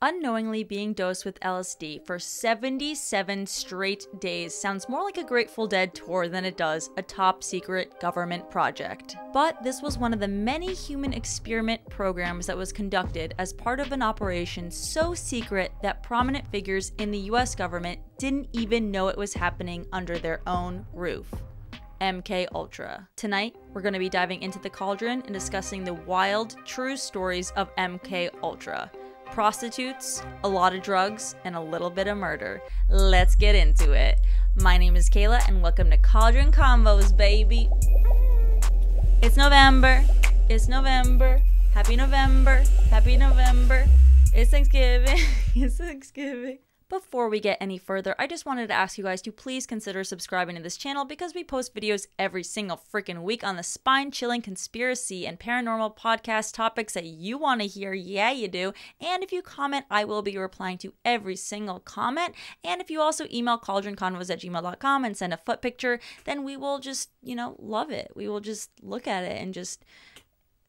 Unknowingly being dosed with LSD for 77 straight days sounds more like a Grateful Dead tour than it does a top-secret government project. But this was one of the many human experiment programs that was conducted as part of an operation so secret that prominent figures in the US government didn't even know it was happening under their own roof. MK Ultra. Tonight, we're going to be diving into the cauldron and discussing the wild, true stories of MK Ultra. Prostitutes, a lot of drugs, and a little bit of murder. Let's get into it. My name is Kayla, and welcome to Cauldron Convos, baby. It's November. It's November. Happy November. Happy November. It's Thanksgiving. It's Thanksgiving. Before we get any further, I just wanted to ask you guys to please consider subscribing to this channel because we post videos every single freaking week on the spine-chilling conspiracy and paranormal podcast topics that you want to hear. Yeah, you do. And if you comment, I will be replying to every single comment. And if you also email cauldronconvos@gmail.com and send a foot picture, then we will just, love it. We will just look at it and just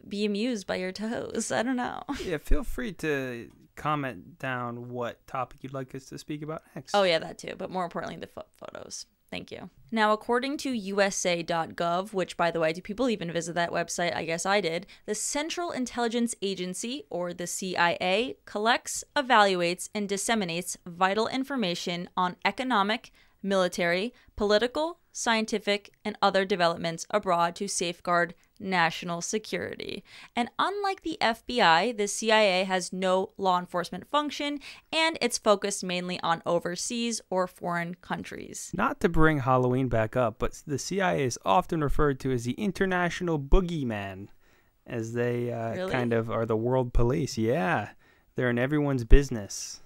be amused by your toes. I don't know. Yeah, feel free to comment down what topic you'd like us to speak about next. Oh yeah, that too, but more importantly, the photos. Thank you. Now, according to USA.gov, which, by the way, do people even visit that website? I guess I did. The Central Intelligence Agency, or the CIA, collects, evaluates, and disseminates vital information on economic, military, political, scientific, and other developments abroad to safeguard national security. And unlike the FBI, the CIA has no law enforcement function, and it's focused mainly on overseas or foreign countries. Not to bring Halloween back up, but the CIA is often referred to as the International Boogeyman, as they Really? kind of are the world police. Yeah, they're in everyone's business.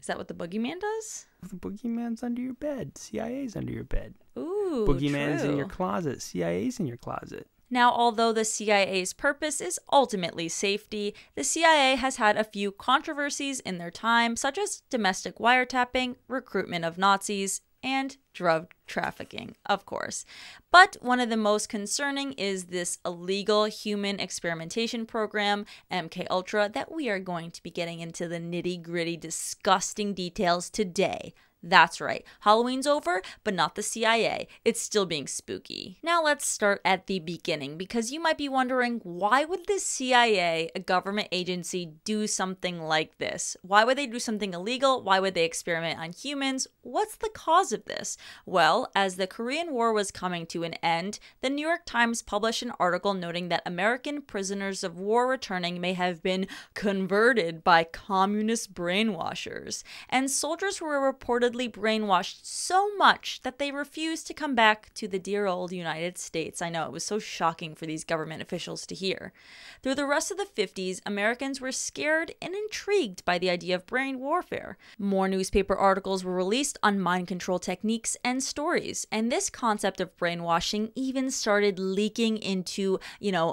Is that what the boogeyman does? The boogeyman's under your bed. CIA's under your bed. Ooh, Boogeyman's true. in your closet. CIA's in your closet. Now, although the CIA's purpose is ultimately safety, the CIA has had a few controversies in their time, such as domestic wiretapping, recruitment of Nazis, and drug trafficking, of course. But one of the most concerning is this illegal human experimentation program, MK Ultra, that we are going to be getting into the nitty-gritty, disgusting details today. That's right, Halloween's over, but not the CIA. It's still being spooky. Now let's start at the beginning, because you might be wondering, why would the CIA, a government agency, do something like this? Why would they do something illegal? Why would they experiment on humans? What's the cause of this? Well, as the Korean War was coming to an end, the New York Times published an article noting that American prisoners of war returning may have been converted by communist brainwashers, and soldiers were reportedly brainwashed so much that they refused to come back to the dear old United States. I know, it was so shocking for these government officials to hear. Through the rest of the 50s, Americans were scared and intrigued by the idea of brain warfare. More newspaper articles were released on mind control techniques and stories, and this concept of brainwashing even started leaking into,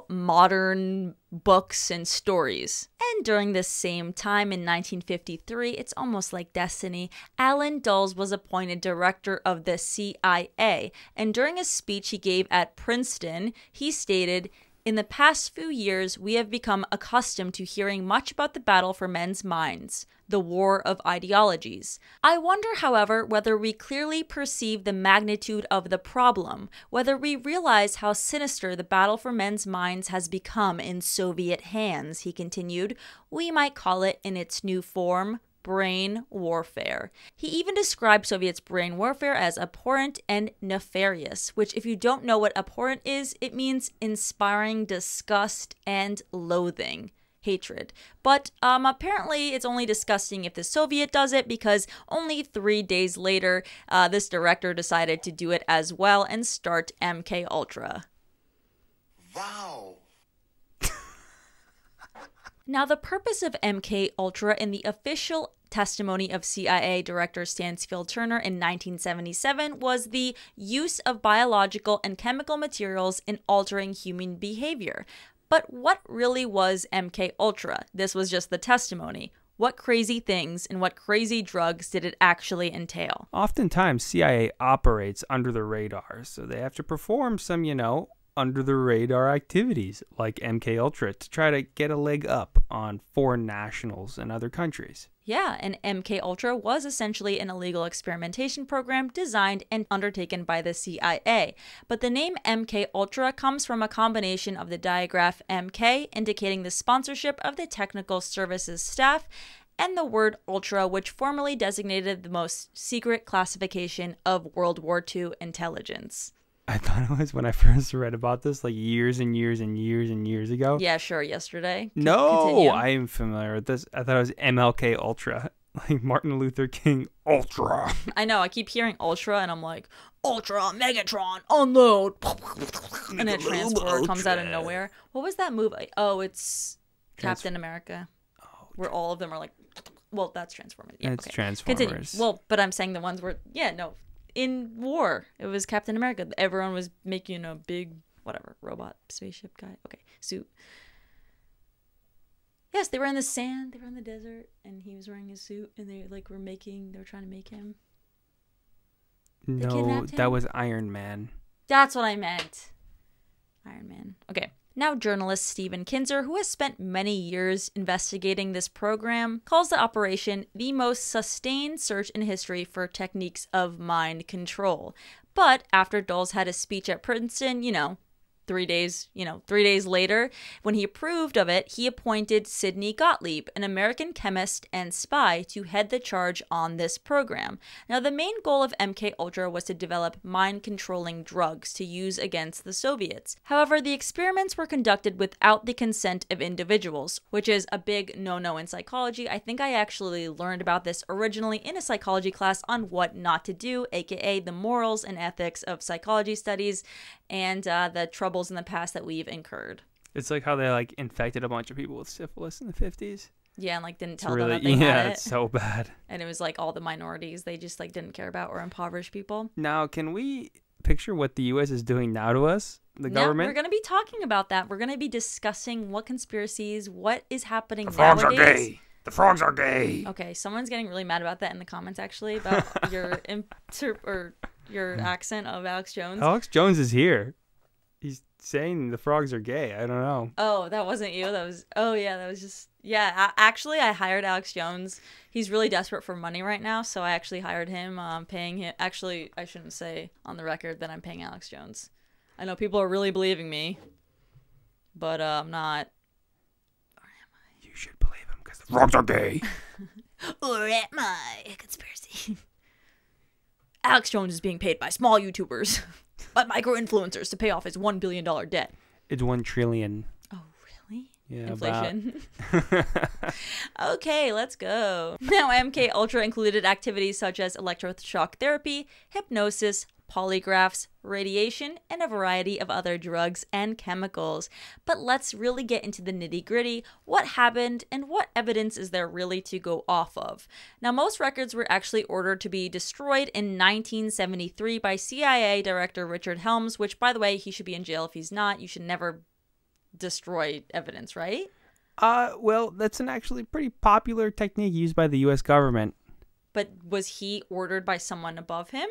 modern books and stories. And during this same time in 1953, it's almost like destiny, Alan Dulles was appointed director of the CIA, and during a speech he gave at Princeton, he stated, "In the past few years, we have become accustomed to hearing much about the battle for men's minds, the war of ideologies. I wonder, however, whether we clearly perceive the magnitude of the problem, whether we realize how sinister the battle for men's minds has become in Soviet hands," he continued. "We might call it, in its new form, brain warfare." He even described Soviets' brain warfare as abhorrent and nefarious, which, if you don't know what abhorrent is, it means inspiring disgust and loathing. Hatred. But apparently it's only disgusting if the Soviet does it, because only 3 days later, this director decided to do it as well and start MK Ultra. Wow. Now, the purpose of MK Ultra in the official testimony of CIA Director Stansfield Turner in 1977 was the use of biological and chemical materials in altering human behavior. But what really was MK Ultra? This was just the testimony. What crazy things and what crazy drugs did it actually entail? Oftentimes, CIA operates under the radar, so they have to perform some, under the radar activities like MK Ultra to try to get a leg up on foreign nationals and other countries. Yeah, and MK Ultra was essentially an illegal experimentation program designed and undertaken by the CIA. But the name MK Ultra comes from a combination of the digraph MK, indicating the sponsorship of the technical services staff, and the word Ultra, which formally designated the most secret classification of World War II intelligence. I thought it was when I first read about this, like years and years and years and years ago. Yeah, sure, yesterday. No, Continue. I am familiar with this. I thought it was MLK Ultra, like Martin Luther King Ultra. I know, I keep hearing Ultra, and I'm like, Ultra, Megatron, unload! And a transporter comes out of nowhere. What was that movie? Oh, it's Captain America. Where all of them are like, well, that's Transformers. Yeah, it's okay. Transformers. Continue. Well, but I'm saying the ones where, yeah, no. In war, it was Captain America. Everyone was making a big, whatever, robot spaceship guy. Okay, suit. Yes, they were in the sand. They were in the desert, and he was wearing his suit, and they were trying to make him. They No, kidnapped him? that was Iron Man. That's what I meant. Iron Man. Okay. Now journalist Stephen Kinzer, who has spent many years investigating this program, calls the operation the most sustained search in history for techniques of mind control. But after Dulles had a speech at Princeton, 3 days later, when he approved of it, he appointed Sidney Gottlieb, an American chemist and spy, to head the charge on this program. Now, the main goal of MK Ultra was to develop mind-controlling drugs to use against the Soviets. However, the experiments were conducted without the consent of individuals, which is a big no-no in psychology. I think I actually learned about this originally in a psychology class on what not to do, aka the morals and ethics of psychology studies, and the troubles in the past that we've incurred. It's like how they infected a bunch of people with syphilis in the 50s. Yeah, and didn't tell really, them that they had it. It's so bad. And it was all the minorities they just didn't care about, or impoverished people. Now, can we picture what the U.S. is doing now to us, the government? We're going to be talking about that. We're going to be discussing what conspiracies, what is happening The frogs nowadays. are gay. The frogs are gay. Okay, someone's getting really mad about that in the comments, actually, about your accent of Alex Jones. Alex Jones is here. He's saying the frogs are gay. I don't know. Oh, that wasn't you. That was just... Yeah, actually, I hired Alex Jones. He's really desperate for money right now, so I actually hired him, paying him... Actually, I shouldn't say on the record that I'm paying Alex Jones. I know people are really believing me, but I'm not. Or am I? You should believe him because the frogs are gay. Or am I? Conspiracy. Alex Jones is being paid by small YouTubers, by micro-influencers to pay off his $1 billion debt. It's 1 trillion. Oh, really? Yeah, inflation. Okay, let's go. Now, MK Ultra included activities such as electroshock therapy, hypnosis, polygraphs, radiation, and a variety of other drugs and chemicals. But let's really get into the nitty-gritty. What happened and what evidence is there really to go off of? Now, most records were actually ordered to be destroyed in 1973 by CIA Director Richard Helms, which, by the way, he should be in jail if he's not. You should never destroy evidence, right? Well, that's an actually pretty popular technique used by the U.S. government. But was he ordered by someone above him?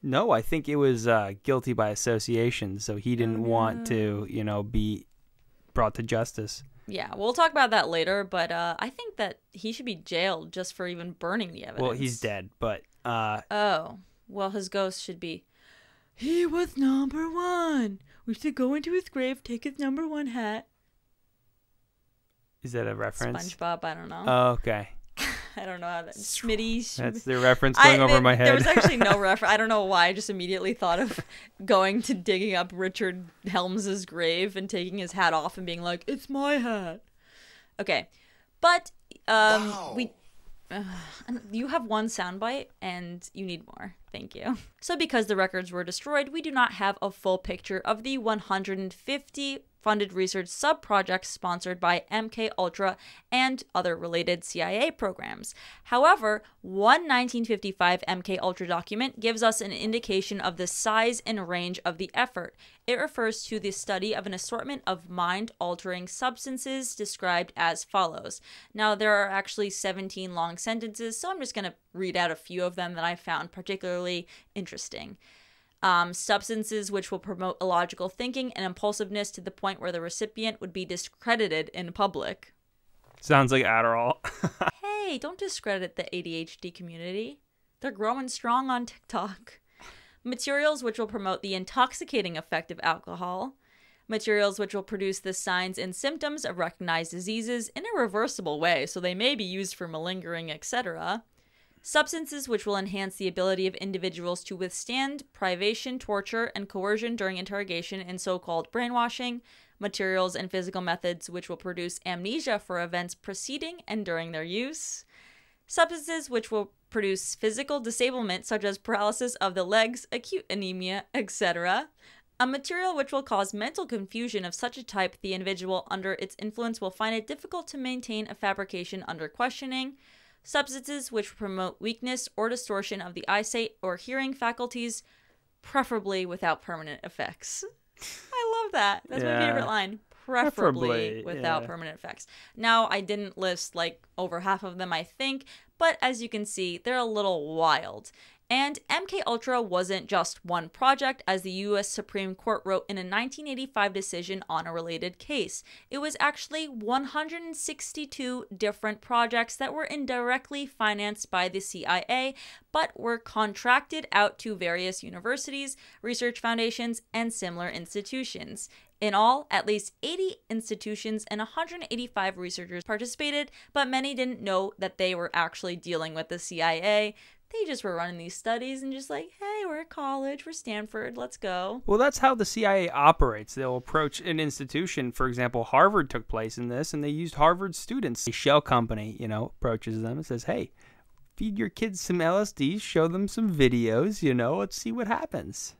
No, I think it was guilty by association, so he didn't want to, be brought to justice. Yeah, we'll talk about that later, but I think that he should be jailed just for even burning the evidence. Well, he's dead, but... Oh, well, his ghost should be, he was number one. We should go into his grave, take his number one hat. Is that a reference? SpongeBob, I don't know. Oh, okay. I don't know how that... Smitty. That's the reference going over my head. There was actually no reference. I don't know why. I just immediately thought of going to digging up Richard Helms's grave and taking his hat off and being like, it's my hat. Okay. But Wow. you have one soundbite and you need more. Thank you. So because the records were destroyed, we do not have a full picture of the 150 funded research sub-projects sponsored by MK Ultra and other related CIA programs. However, one 1955 MK Ultra document gives us an indication of the size and range of the effort. It refers to the study of an assortment of mind-altering substances described as follows. Now, there are actually 17 long sentences, so I'm just going to read out a few of them that I found particularly interesting. Substances which will promote illogical thinking and impulsiveness to the point where the recipient would be discredited in public. Sounds like Adderall. Hey, don't discredit the ADHD community. They're growing strong on TikTok. Materials which will promote the intoxicating effect of alcohol. Materials which will produce the signs and symptoms of recognized diseases in a reversible way, so they may be used for malingering, etc. Substances which will enhance the ability of individuals to withstand privation, torture, and coercion during interrogation and so-called brainwashing. Materials and physical methods which will produce amnesia for events preceding and during their use. Substances which will produce physical disablement such as paralysis of the legs, acute anemia, etc. A material which will cause mental confusion of such a type the individual under its influence will find it difficult to maintain a fabrication under questioning. Substances which promote weakness or distortion of the eyesight or hearing faculties, preferably without permanent effects. I love that. That's my favorite line. Preferably without permanent effects. Now, I didn't list like over half of them, I think, but as you can see, they're a little wild. And MK Ultra wasn't just one project, as the US Supreme Court wrote in a 1985 decision on a related case. It was actually 162 different projects that were indirectly financed by the CIA, but were contracted out to various universities, research foundations, and similar institutions. In all, at least 80 institutions and 185 researchers participated, but many didn't know that they were actually dealing with the CIA. They just were running these studies and just like, hey, we're at college, we're Stanford, let's go. Well, that's how the CIA operates. They'll approach an institution. For example, Harvard took place in this, and they used Harvard students. A shell company, approaches them and says, hey, feed your kids some LSD, show them some videos, let's see what happens.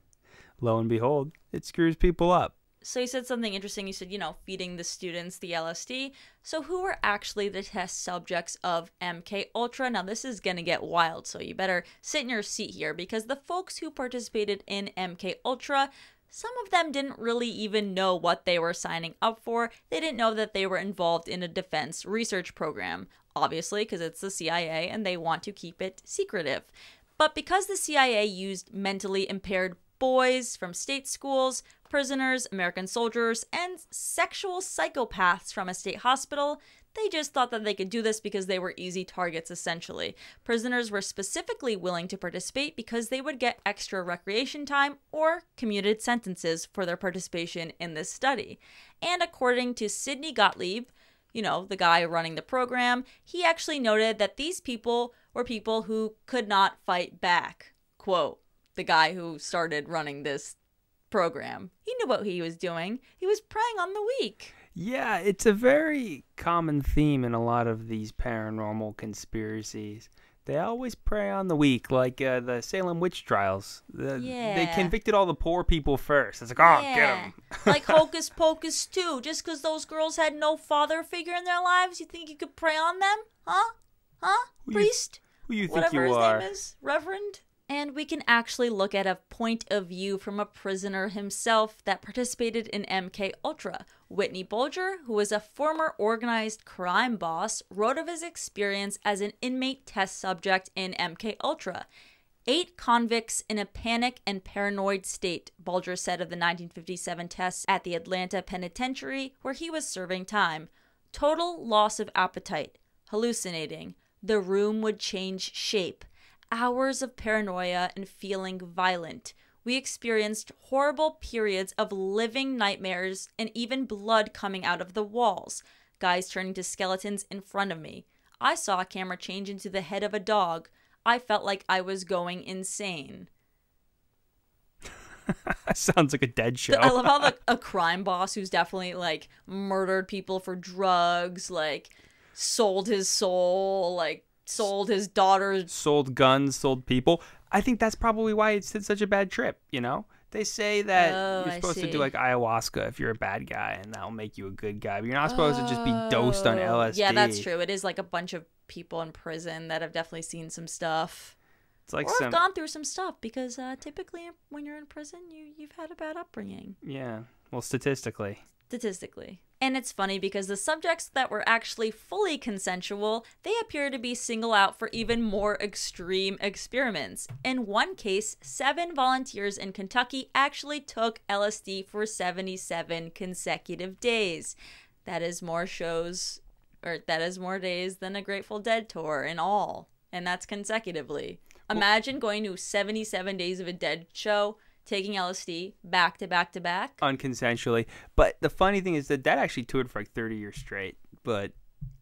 Lo and behold, it screws people up. So you said something interesting. You said, feeding the students the LSD. So who were actually the test subjects of MK Ultra? Now this is going to get wild, so you better sit in your seat here, because the folks who participated in MK Ultra, some of them didn't really even know what they were signing up for. They didn't know that they were involved in a defense research program, obviously, because it's the CIA and they want to keep it secretive. But because the CIA used mentally impaired boys from state schools, prisoners, American soldiers, and sexual psychopaths from a state hospital, they just thought that they could do this because they were easy targets, essentially. Prisoners were specifically willing to participate because they would get extra recreation time or commuted sentences for their participation in this study. And according to Sidney Gottlieb, the guy running the program, he actually noted that these people were people who could not fight back. Quote, the guy who started running this program. He knew what he was doing. He was preying on the weak. Yeah, it's a very common theme in a lot of these paranormal conspiracies. They always prey on the weak, like the Salem witch trials. They convicted all the poor people first. It's like, get them. Like Hocus Pocus 2. Just because those girls had no father figure in their lives, you think you could prey on them? Huh? Priest? Who you think Whatever you his are? name is? Reverend? And we can actually look at a point of view from a prisoner himself that participated in MK Ultra. Whitney Bulger, who was a former organized crime boss, wrote of his experience as an inmate test subject in MK Ultra. 8 convicts in a panic and paranoid state, Bulger said of the 1957 tests at the Atlanta Penitentiary, where he was serving time. Total loss of appetite, hallucinating. The room would change shape. Hours of paranoia and feeling violent. We experienced horrible periods of living nightmares and even blood coming out of the walls. Guys turning to skeletons in front of me. I saw a camera change into the head of a dog. I felt like I was going insane. Sounds like a dead show. I love how a crime boss who's definitely murdered people for drugs, sold his soul, sold his daughter, sold guns, sold people. I think that's probably why it's such a bad trip, They say that you're supposed to do ayahuasca if you're a bad guy, and that'll make you a good guy. But you're not supposed to just be dosed on LSD. Yeah, that's true. It is a bunch of people in prison that have definitely seen some stuff. It's like have gone through some stuff, because typically when you're in prison, you've had a bad upbringing. Yeah, well, statistically. And it's funny because the subjects that were actually fully consensual, they appear to be singled out for even more extreme experiments. In one case, 7 volunteers in Kentucky actually took LSD for 77 consecutive days. That is more shows, or that is more days than a Grateful Dead tour in all. And that's consecutively. Imagine going to 77 days of a Dead show, taking LSD back to back to back. Unconsensually. But the funny thing is that actually toured for like 30 years straight. But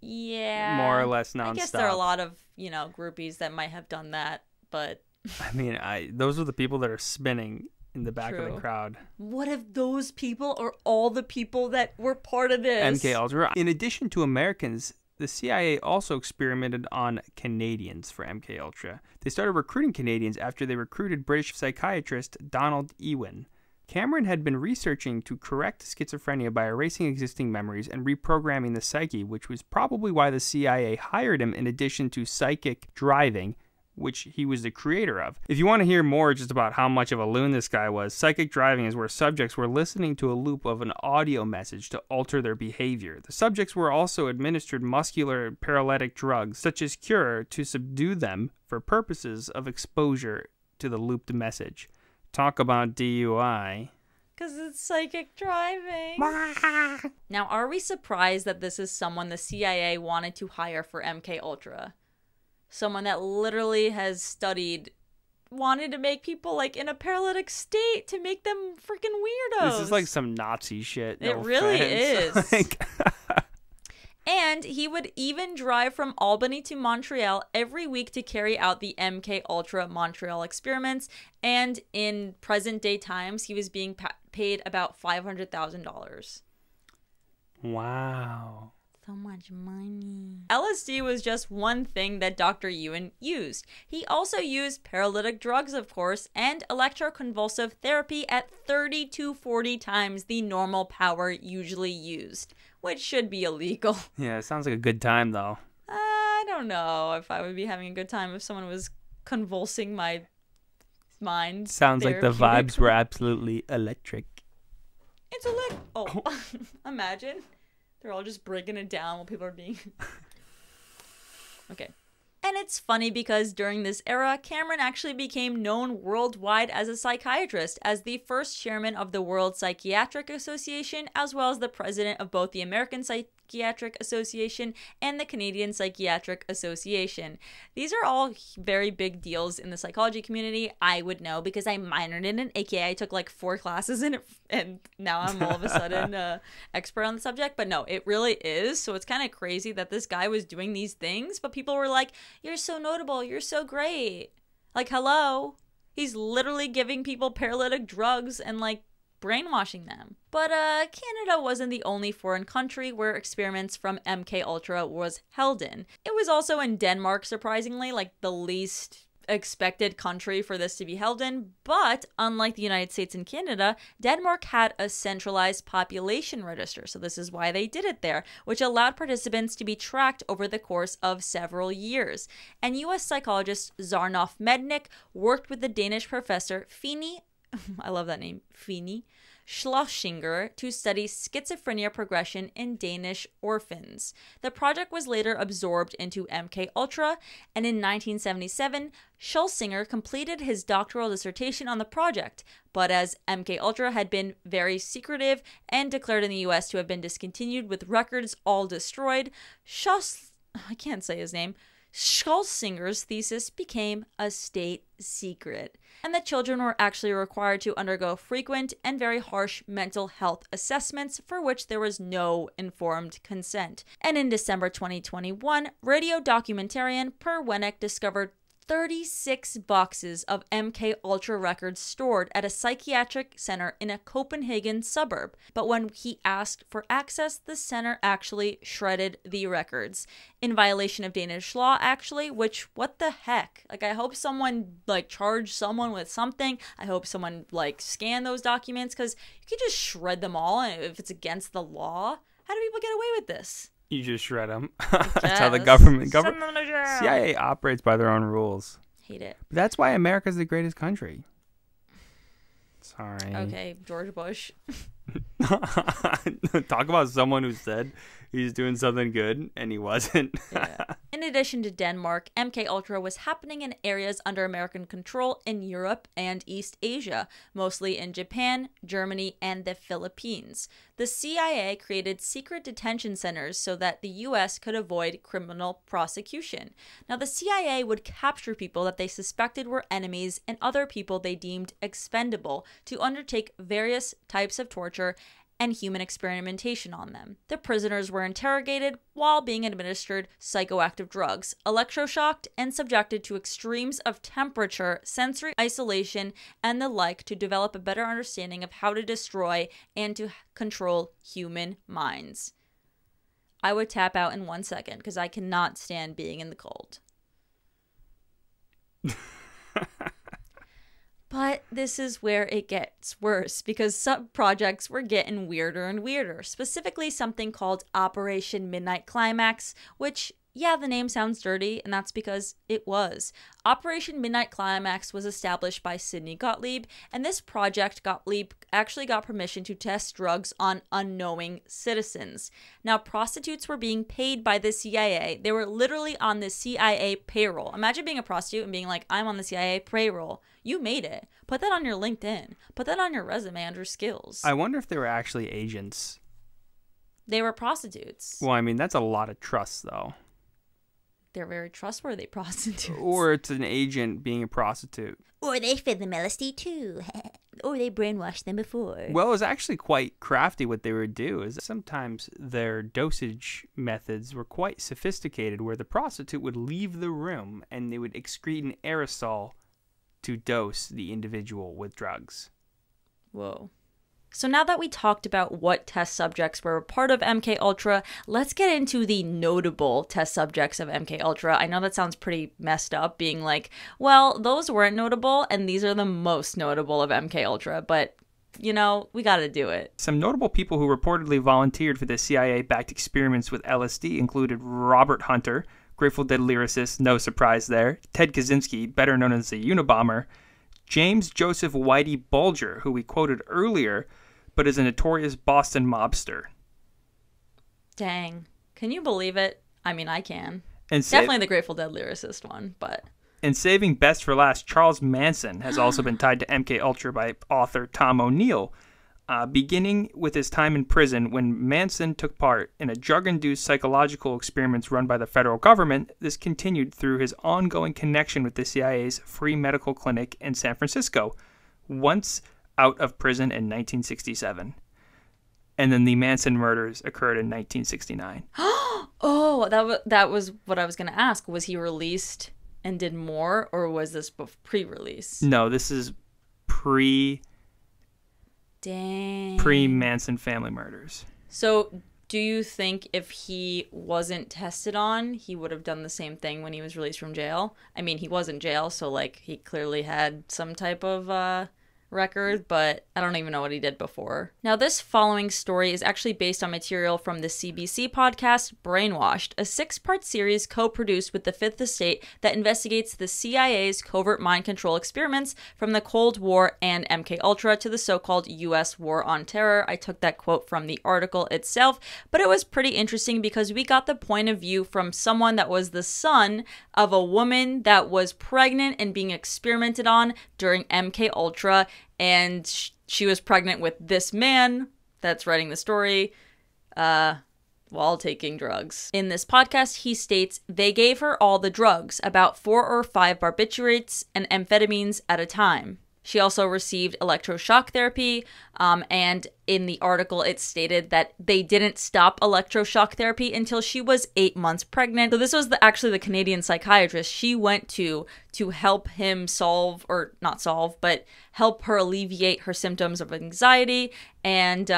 yeah, more or less nonstop. I guess there are a lot of, groupies that might have done that. But I mean, those are the people that are spinning in the back of the crowd. What if those people are all the people that were part of this? MK Ultra. In addition to Americans, the CIA also experimented on Canadians for MK Ultra. They started recruiting Canadians after they recruited British psychiatrist Donald Ewan. Cameron had been researching to correct schizophrenia by erasing existing memories and reprogramming the psyche, which was probably why the CIA hired him in addition to psychic driving, which he was the creator of. If you want to hear more just about how much of a loon this guy was, psychic driving is where subjects were listening to a loop of an audio message to alter their behavior. The subjects were also administered muscular paralytic drugs, such as Cure, to subdue them for purposes of exposure to the looped message. Talk about DUI. Because it's psychic driving. Now, are we surprised that this is someone the CIA wanted to hire for MK Ultra? Someone that literally has wanted to make people like in a paralytic state to make them freaking weirdos. This is like some Nazi shit. It really is. And he would even drive from Albany to Montreal every week to carry out the MK Ultra Montreal experiments. And in present day times, he was being paid about $500,000. Wow. So much money. LSD was just one thing that Dr. Ewan used. He also used paralytic drugs, of course, and electroconvulsive therapy at 30 to 40 times the normal power usually used, which should be illegal. Yeah, it sounds like a good time, though. I don't know if I would be having a good time if someone was convulsing my mind. Sounds like the vibes were absolutely electric. It's imagine. They're all just breaking it down while people are being... Okay. And it's funny because during this era, Cameron actually became known worldwide as a psychiatrist, as the first chairman of the World Psychiatric Association, as well as the president of both the American Psychiatric Association and the Canadian Psychiatric Association. These are all very big deals in the psychology community. I would know because I minored in it, aka I took like 4 classes in it, and now I'm all of a sudden expert on the subject. But no, it really is. So it's kind of crazy that this guy was doing these things, but people were like, "You're so notable, you're so great." Like, hello? He's literally giving people paralytic drugs and like brainwashing them. But Canada wasn't the only foreign country where experiments from MK Ultra was held in. It was also in Denmark, surprisingly, like the least expected country for this to be held in. But unlike the United States and Canada, Denmark had a centralized population register, so this is why they did it there, which allowed participants to be tracked over the course of several years. And US psychologist Zarnoff Mednick worked with the Danish professor Fini, I love that name, Fini Schlosinger, to study schizophrenia progression in Danish orphans. The project was later absorbed into MK Ultra, and in 1977, Schlosinger completed his doctoral dissertation on the project. But as MK Ultra had been very secretive and declared in the US to have been discontinued with records all destroyed, I can't say his name. Schlossinger's thesis became a state secret, and the children were actually required to undergo frequent and very harsh mental health assessments for which there was no informed consent. And in December 2021, radio documentarian Per Wennick discovered 36 boxes of MK Ultra records stored at a psychiatric center in a Copenhagen suburb. But when he asked for access, the center actually shredded the records. In violation of Danish law, actually, which, what the heck? Like, I hope someone, charged someone with something. I hope someone, scanned those documents, because you could just shred them all if it's against the law. How do people get away with this? You just shred them. That's how the government... CIA operates by their own rules. Hate it. But that's why America's the greatest country. All right. Okay, George Bush. Talk about someone who said he's doing something good and he wasn't. Yeah. In addition to Denmark, MKUltra was happening in areas under American control in Europe and East Asia, mostly in Japan, Germany, and the Philippines. The CIA created secret detention centers so that the US could avoid criminal prosecution. Now, the CIA would capture people that they suspected were enemies and other people they deemed expendable to undertake various types of torture and human experimentation on them. The prisoners were interrogated while being administered psychoactive drugs, electroshocked, and subjected to extremes of temperature, sensory isolation, and the like to develop a better understanding of how to destroy and to control human minds. I would tap out in 1 second because I cannot stand being in the cold. But this is where it gets worse because sub-projects were getting weirder and weirder, specifically something called Operation Midnight Climax, which, yeah, the name sounds dirty, and that's because it was. Operation Midnight Climax was established by Sidney Gottlieb, and this project, Gottlieb actually got permission to test drugs on unknowing citizens. Now, prostitutes were being paid by the CIA. They were literally on the CIA payroll. Imagine being a prostitute and being like, I'm on the CIA payroll. You made it. Put that on your LinkedIn. Put that on your resume under skills. I wonder if they were actually agents. They were prostitutes. Well, I mean, that's a lot of trust, though. They're very trustworthy prostitutes. Or it's an agent being a prostitute. Or they fed them LSD too. Or they brainwashed them before. Well, it was actually quite crafty what they would do. Is sometimes their dosage methods were quite sophisticated where the prostitute would leave the room and they would excrete an aerosol to dose the individual with drugs. Whoa. So now that we talked about what test subjects were a part of MKUltra, let's get into the notable test subjects of MKUltra. I know that sounds pretty messed up, being like, well, those weren't notable, and these are the most notable of MKUltra, but, you know, we gotta do it. Some notable people who reportedly volunteered for the CIA-backed experiments with LSD included Robert Hunter, Grateful Dead lyricist, no surprise there, Ted Kaczynski, better known as the Unabomber, James Joseph Whitey Bulger, who we quoted earlier, but is a notorious Boston mobster. Dang. Can you believe it? I mean, I can. And Definitely the Grateful Dead lyricist one, but... And saving best for last, Charles Manson has also been tied to MKUltra by author Tom O'Neill, beginning with his time in prison when Manson took part in a drug-induced psychological experiments run by the federal government. This continued through his ongoing connection with the CIA's free medical clinic in San Francisco, once out of prison in 1967. And then the Manson murders occurred in 1969. Oh, that was what I was going to ask. Was he released and did more, or was this pre-release? No, this is pre-Manson family murders. So do you think if he wasn't tested on, he would have done the same thing when he was released from jail? I mean, he was in jail, so like he clearly had some type of record, but I don't even know what he did before. Now, this following story is actually based on material from the CBC podcast Brainwashed, a 6-part series co-produced with the Fifth Estate that investigates the CIA's covert mind control experiments from the Cold War and MKUltra to the so-called U.S. War on Terror. I took that quote from the article itself, but it was pretty interesting because we got the point of view from someone that was the son of a woman that was pregnant and being experimented on during MKUltra. And she was pregnant with this man that's writing the story while taking drugs. In this podcast, he states they gave her all the drugs, about 4 or 5 barbiturates and amphetamines at a time. She also received electroshock therapy, and in the article it stated that they didn't stop electroshock therapy until she was 8 months pregnant. So this was actually the Canadian psychiatrist she went to help him help her alleviate her symptoms of anxiety. And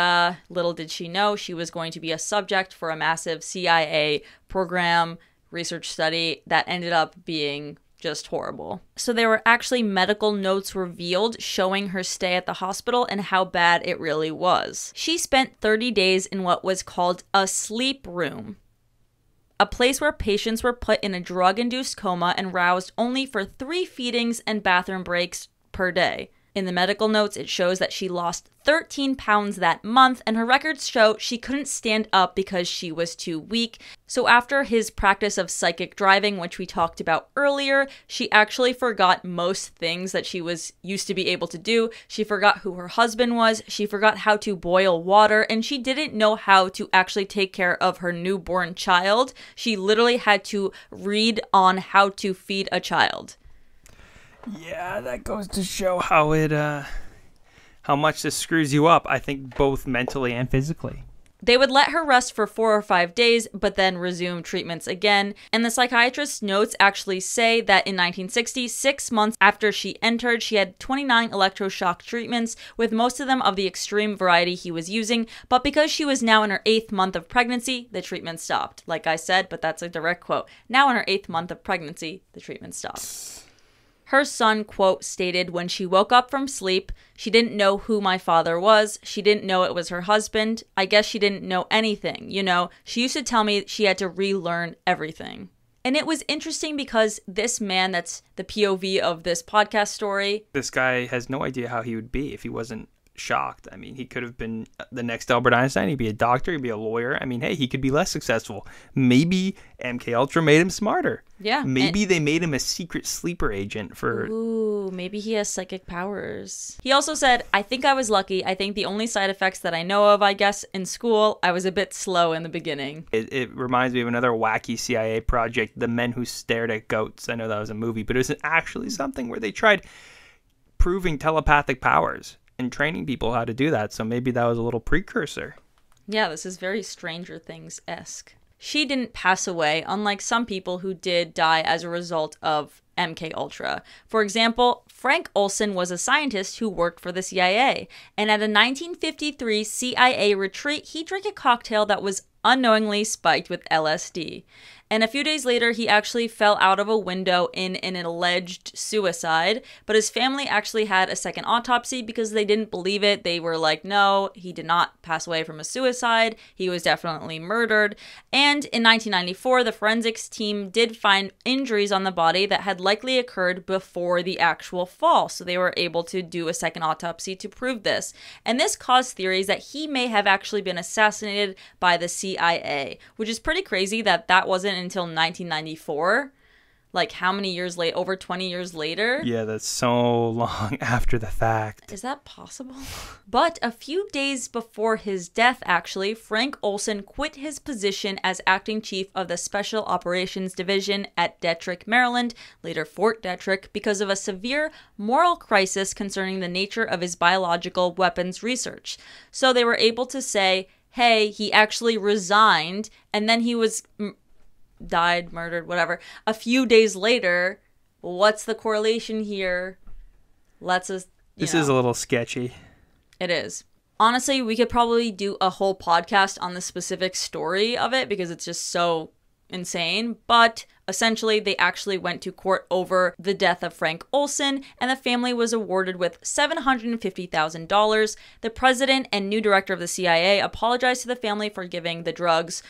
little did she know she was going to be a subject for a massive CIA program research study that ended up being just horrible. So there were actually medical notes revealed showing her stay at the hospital and how bad it really was. She spent 30 days in what was called a sleep room, a place where patients were put in a drug-induced coma and roused only for 3 feedings and bathroom breaks per day. In the medical notes, it shows that she lost 13 pounds that month, and her records show she couldn't stand up because she was too weak. So after his practice of psychic driving, which we talked about earlier, she actually forgot most things that she was used to be able to do. She forgot who her husband was, she forgot how to boil water, and she didn't know how to actually take care of her newborn child. She literally had to read on how to feed a child. Yeah, that goes to show how much this screws you up, I think, both mentally and physically. They would let her rest for 4 or 5 days, but then resume treatments again. And the psychiatrist's notes actually say that in 1960, 6 months after she entered, she had 29 electroshock treatments, with most of them of the extreme variety he was using. But because she was now in her 8th month of pregnancy, the treatment stopped. Like I said, but that's a direct quote. Now in her 8th month of pregnancy, the treatment stopped. Her son, quote, stated, "When she woke up from sleep, she didn't know who my father was. She didn't know it was her husband. I guess she didn't know anything. You know, she used to tell me she had to relearn everything." And it was interesting because this man, that's the POV of this podcast story. This guy has no idea how he would be if he wasn't shocked. I mean, he could have been the next Albert Einstein. He'd be a doctor. He'd be a lawyer. I mean, hey, he could be less successful. Maybe MK Ultra made him smarter. Yeah. Maybe they made him a secret sleeper agent for... Ooh, maybe he has psychic powers. He also said, "I think I was lucky. I think the only side effects that I know of, I guess, in school, I was a bit slow in the beginning." It reminds me of another wacky CIA project, The Men Who Stared at Goats. I know that was a movie, but it was actually something where they tried proving telepathic powers and training people how to do that. So maybe that was a little precursor. Yeah, this is very Stranger Things-esque. She didn't pass away, unlike some people who did die as a result of MK Ultra. For example, Frank Olson was a scientist who worked for the CIA, and at a 1953 CIA retreat, he drank a cocktail that was unknowingly spiked with LSD. And a few days later, he actually fell out of a window in an alleged suicide, but his family actually had a second autopsy because they didn't believe it. They were like, no, he did not pass away from a suicide. He was definitely murdered. And in 1994, the forensics team did find injuries on the body that had likely occurred before the actual fall, so they were able to do a second autopsy to prove this. And this caused theories that he may have actually been assassinated by the CIA, which is pretty crazy that that wasn't until 1994. Like, how many years late? Over 20 years later? Yeah, that's so long after the fact. Is that possible? But a few days before his death, actually, Frank Olson quit his position as acting chief of the Special Operations Division at Detrick, Maryland, later Fort Detrick, because of a severe moral crisis concerning the nature of his biological weapons research. So they were able to say, hey, he actually resigned, and then he was died, murdered, whatever. A few days later, what's the correlation here? This is a little sketchy. It is. Honestly, we could probably do a whole podcast on the specific story of it because it's just so insane. But essentially, they actually went to court over the death of Frank Olson, and the family was awarded with $750,000. The president and new director of the CIA apologized to the family for giving the drugs,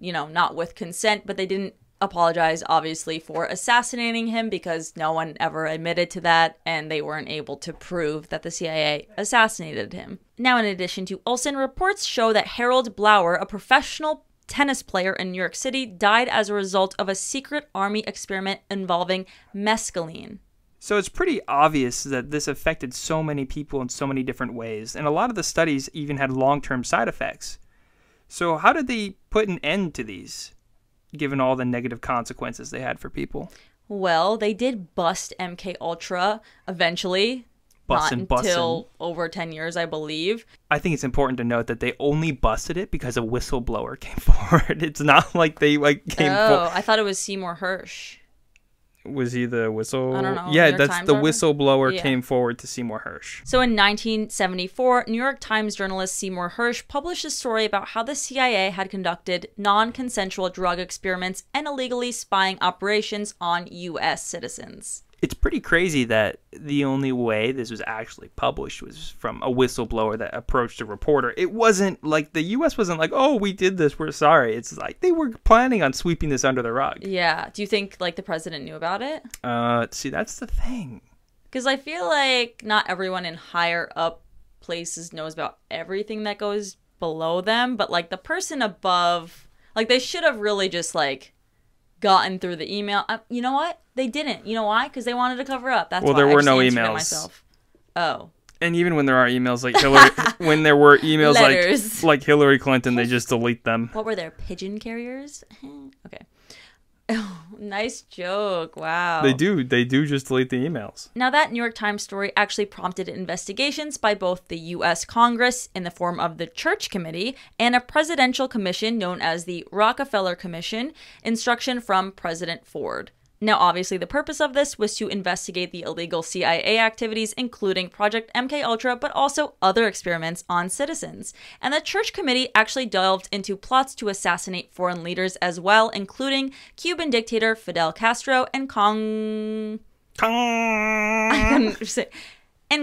not with consent, but they didn't apologize, obviously, for assassinating him because no one ever admitted to that, and they weren't able to prove that the CIA assassinated him. Now, in addition to Olson, reports show that Harold Blower, a professional tennis player in New York City, died as a result of a secret army experiment involving mescaline. So it's pretty obvious that this affected so many people in so many different ways, and a lot of the studies even had long-term side effects. So how did they put an end to these, given all the negative consequences they had for people? Well, they did bust MK Ultra eventually. Not until over 10 years, I believe. I think it's important to note that they only busted it because a whistleblower came forward. It's not like they came forward. I thought it was Seymour Hersh. Was he the whistle? I don't know. Yeah, that's the whistleblower came forward to Seymour Hersh. So in 1974, New York Times journalist Seymour Hersh published a story about how the CIA had conducted non-consensual drug experiments and illegally spying operations on U.S. citizens. It's pretty crazy that the only way this was actually published was from a whistleblower that approached a reporter. It wasn't like the U.S. wasn't like, oh, we did this, we're sorry. It's like they were planning on sweeping this under the rug. Yeah. Do you think the president knew about it? See, that's the thing. Because I feel like not everyone in higher up places knows about everything that goes below them, but like the person above, like they should have really just like gotten through the email. You know what? They didn't. You know why? Because they wanted to cover up. That's well, why there I were just no answered it emails. myself. Oh. And even when there are emails like Hillary, when there were emails Letters. like Hillary Clinton, they just delete them. What were there? Pigeon carriers? Okay. Oh, nice joke. Wow. They do just delete the emails. Now, that New York Times story actually prompted investigations by both the U.S. Congress in the form of the Church Committee and a presidential commission known as the Rockefeller Commission, instruction from President Ford. Now, obviously, the purpose of this was to investigate the illegal CIA activities, including Project MKUltra, but also other experiments on citizens. And the Church Committee actually delved into plots to assassinate foreign leaders as well, including Cuban dictator Fidel Castro and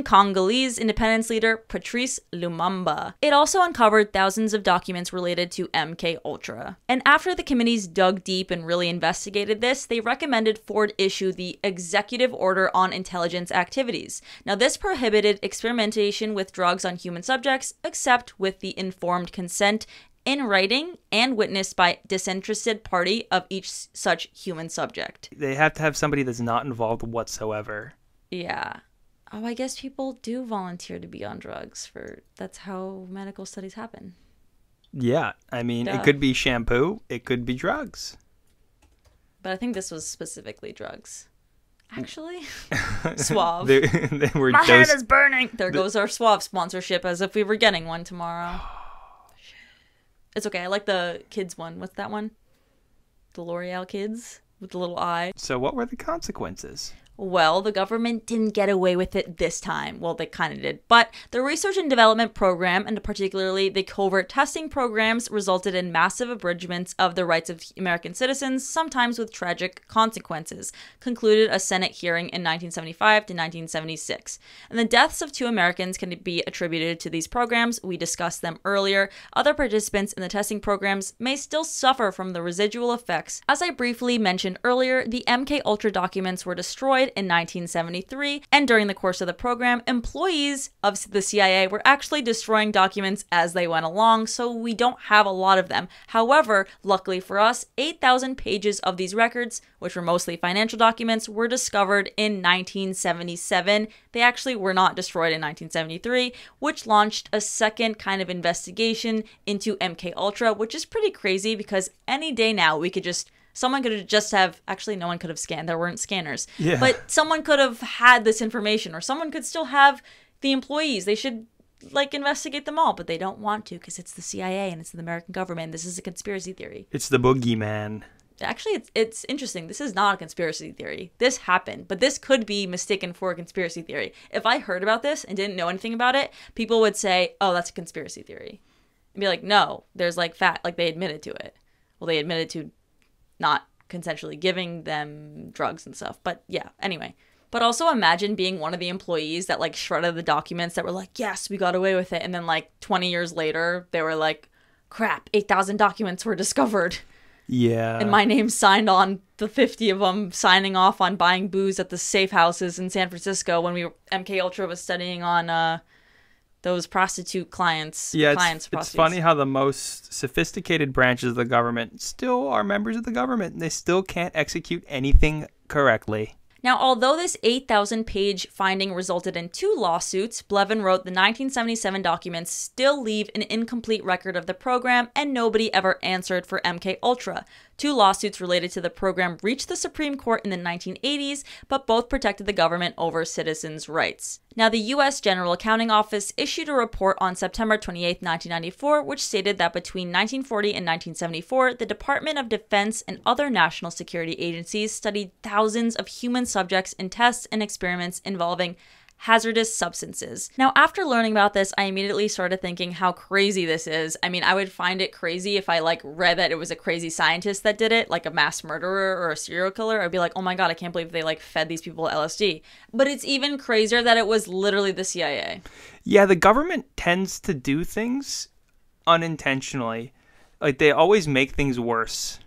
Congolese independence leader Patrice Lumumba. It also uncovered thousands of documents related to MKUltra. And after the committees dug deep and really investigated this, they recommended Ford issue the Executive Order on Intelligence Activities. Now, this prohibited experimentation with drugs on human subjects, except with the informed consent in writing and witnessed by disinterested party of each such human subject. They have to have somebody that's not involved whatsoever. Yeah. Oh, I guess people do volunteer to be on drugs that's how medical studies happen. Yeah, I mean, Duh. It could be shampoo, it could be drugs. But I think this was specifically drugs. Actually, Suave. they were My head is burning. There goes our Suave sponsorship, as if we were getting one tomorrow. It's okay. I like the kids one. What's that one? The L'Oreal kids with the little eye. So what were the consequences? Well, the government didn't get away with it this time. Well, they kind of did. But the research and development program, and particularly the covert testing programs, resulted in massive abridgments of the rights of American citizens, sometimes with tragic consequences, concluded a Senate hearing in 1975 to 1976. And the deaths of 2 Americans can be attributed to these programs. We discussed them earlier. Other participants in the testing programs may still suffer from the residual effects. As I briefly mentioned earlier, the MKUltra documents were destroyed in 1973, and during the course of the program, employees of the CIA were actually destroying documents as they went along, so we don't have a lot of them. However, luckily for us, 8,000 pages of these records, which were mostly financial documents, were discovered in 1977. They actually were not destroyed in 1973, which launched a second kind of investigation into MKUltra, which is pretty crazy because any day now we could just someone could have just have, actually no one could have scanned, there weren't scanners. Yeah. But someone could have had this information, or someone could still have the employees. They should like investigate them all, but they don't want to because it's the CIA and it's the American government. This is a conspiracy theory. It's the boogeyman. Actually, it's interesting. This is not a conspiracy theory. This happened, but this could be mistaken for a conspiracy theory. If I heard about this and didn't know anything about it, people would say, oh, that's a conspiracy theory. And be like, no, there's like fact, like they admitted to it. Well, they admitted to not consensually giving them drugs and stuff. But yeah, anyway. But also imagine being one of the employees that like shredded the documents that were like, yes, we got away with it. And then like 20 years later, they were like, crap, 8,000 documents were discovered. Yeah. And my name's signed on the 50 of them signing off on buying booze at the safe houses in San Francisco when MKUltra was studying on those prostitute clients. Yeah, Prostitutes. it's funny how the most sophisticated branches of the government still are members of the government, and they still can't execute anything correctly. Now, although this 8,000-page finding resulted in 2 lawsuits, Blevin wrote the 1977 documents still leave an incomplete record of the program, and nobody ever answered for MKUltra. 2 lawsuits related to the program reached the Supreme Court in the 1980s, but both protected the government over citizens' rights. Now, the U.S. General Accounting Office issued a report on September 28, 1994, which stated that between 1940 and 1974, the Department of Defense and other national security agencies studied thousands of human subjects in tests and experiments involving hazardous substances. Now, after learning about this, I immediately started thinking how crazy this is. I mean, I would find it crazy if I like read that it was a crazy scientist that did it, like a mass murderer or a serial killer. I'd be like, oh my God, I can't believe they like fed these people LSD. But it's even crazier that it was literally the CIA. Yeah, the government tends to do things unintentionally. Like, they always make things worse.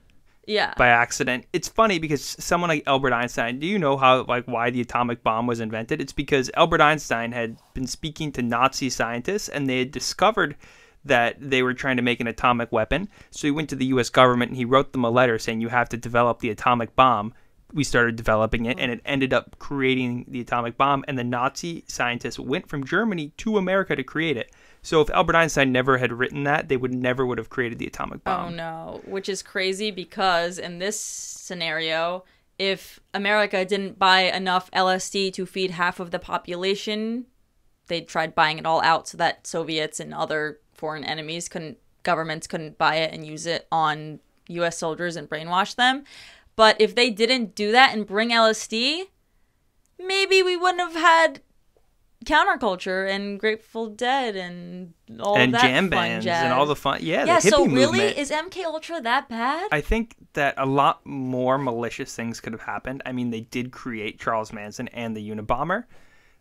Yeah. by accident. It's funny because someone like Albert Einstein, do you know how why the atomic bomb was invented? It's because Albert Einstein had been speaking to Nazi scientists, and they had discovered that they were trying to make an atomic weapon. So he went to the US government and he wrote them a letter saying, you have to develop the atomic bomb. We started developing it, and it ended up creating the atomic bomb, and the Nazi scientists went from Germany to America to create it. So if Albert Einstein never had written that, they would have created the atomic bomb. Oh no, which is crazy because in this scenario, if America didn't buy enough LSD to feed half of the population, they tried buying it all out so that Soviets and other foreign governments couldn't buy it and use it on US soldiers and brainwash them. But if they didn't do that and bring LSD, maybe we wouldn't have had counterculture and Grateful Dead and all and that jam fun bands jazz. and all the fun. Yeah, Yeah, the hippie so really, movement. is MK Ultra that bad? I think that a lot more malicious things could have happened. I mean, they did create Charles Manson and the Unabomber,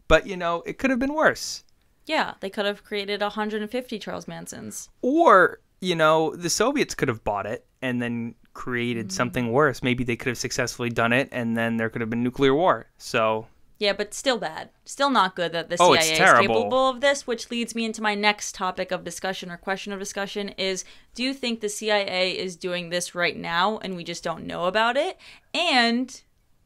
but it could have been worse. Yeah, they could have created 150 Charles Mansons. Or, the Soviets could have bought it and then created something worse. Maybe they could have successfully done it, and then there could have been nuclear war. So yeah, but still bad. Still not good that the Oh, CIA it's is terrible. capable of this, which leads me into my next topic of discussion or question of discussion is, do you think the CIA is doing this right now and we just don't know about it? And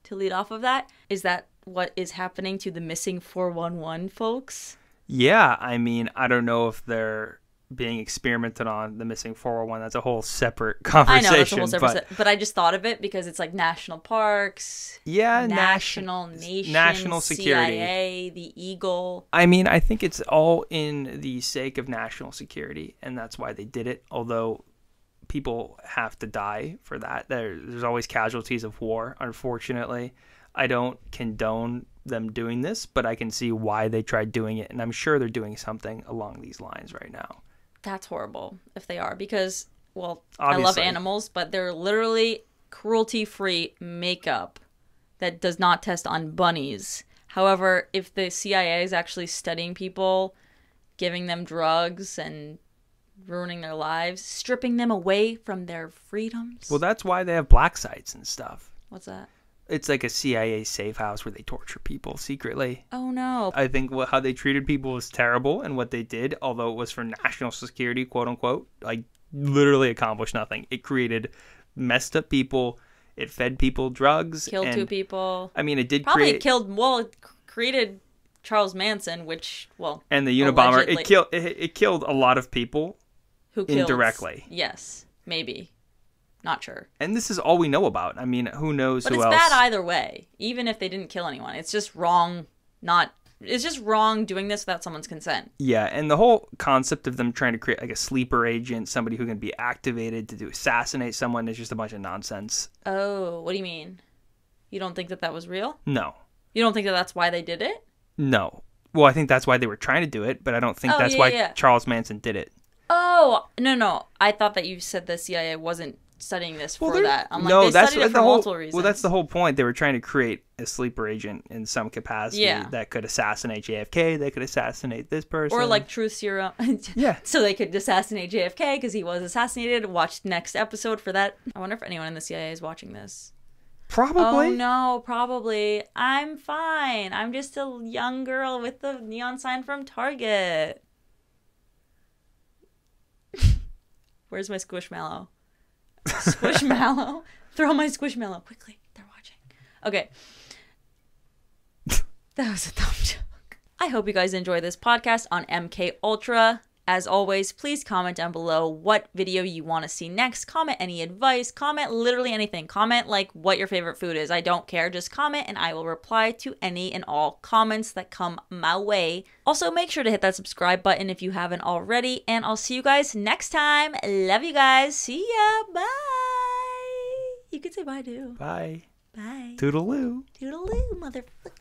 to lead off of that, is that what is happening to the missing 411 folks? yeah, I mean, I don't know if they're being experimented on, the missing 401. That's a whole separate I conversation. know, that's a whole separate, but I just thought of it because it's like national parks, Yeah, national nation, national security. CIA, the Eagle. I mean, I think it's all in the sake of national security, and that's why they did it. Although people have to die for that. There's always casualties of war, unfortunately. I don't condone them doing this, but I can see why they tried doing it, and I'm sure they're doing something along these lines right now. That's horrible if they are, because, well, Obviously. I love animals, but they're literally cruelty-free makeup that does not test on bunnies. However, if the CIA is actually studying people, giving them drugs and ruining their lives, stripping them away from their freedoms. Well, that's why they have black sites and stuff. What's that? It's like a CIA safe house where they torture people secretly. Oh, no. I think how they treated people was terrible, and what they did, although it was for national security, quote unquote, like literally accomplished nothing. It created messed up people. It fed people drugs. Killed and, 2 people. I mean, it did Probably create... it created Charles Manson, which, well... And the Unabomber, allegedly. it killed a lot of people Who killed, indirectly. Yes, maybe. Not sure. And this is all we know about. I mean, who knows But who it's else? bad either way. Even if they didn't kill anyone. It's just wrong it's just wrong doing this without someone's consent. Yeah, and the whole concept of them trying to create like a sleeper agent, somebody who can be activated to assassinate someone, is just a bunch of nonsense. Oh, what do you mean? You don't think that was real? No. You don't think that that's why they did it? No. Well, I think that's why they were trying to do it, but I don't think that's why Charles Manson did it. Oh, no. I thought that you said the CIA wasn't studying this for that. I'm like, no, they studied it for multiple reasons. Well, that's the whole point. They were trying to create a sleeper agent in some capacity that could assassinate JFK. They could assassinate this person. Or like truth serum. Yeah. So they could assassinate JFK because he was assassinated. Watch next episode for that. I wonder if anyone in the CIA is watching this. Probably. Oh, no, probably. I'm fine. I'm just a young girl with the neon sign from Target. Where's my Squishmallow? Squishmallow? Throw my Squishmallow. Quickly. They're watching. Okay. That was a dumb joke. I hope you guys enjoy this podcast on MK Ultra. As always, please comment down below what video you want to see next. Comment any advice. Comment literally anything. Comment like what your favorite food is. I don't care. Just comment and I will reply to any and all comments that come my way. Also, make sure to hit that subscribe button if you haven't already. And I'll see you guys next time. Love you guys. See ya. Bye. You can say bye too. Bye. Bye. Toodaloo. Toodaloo, motherfucker.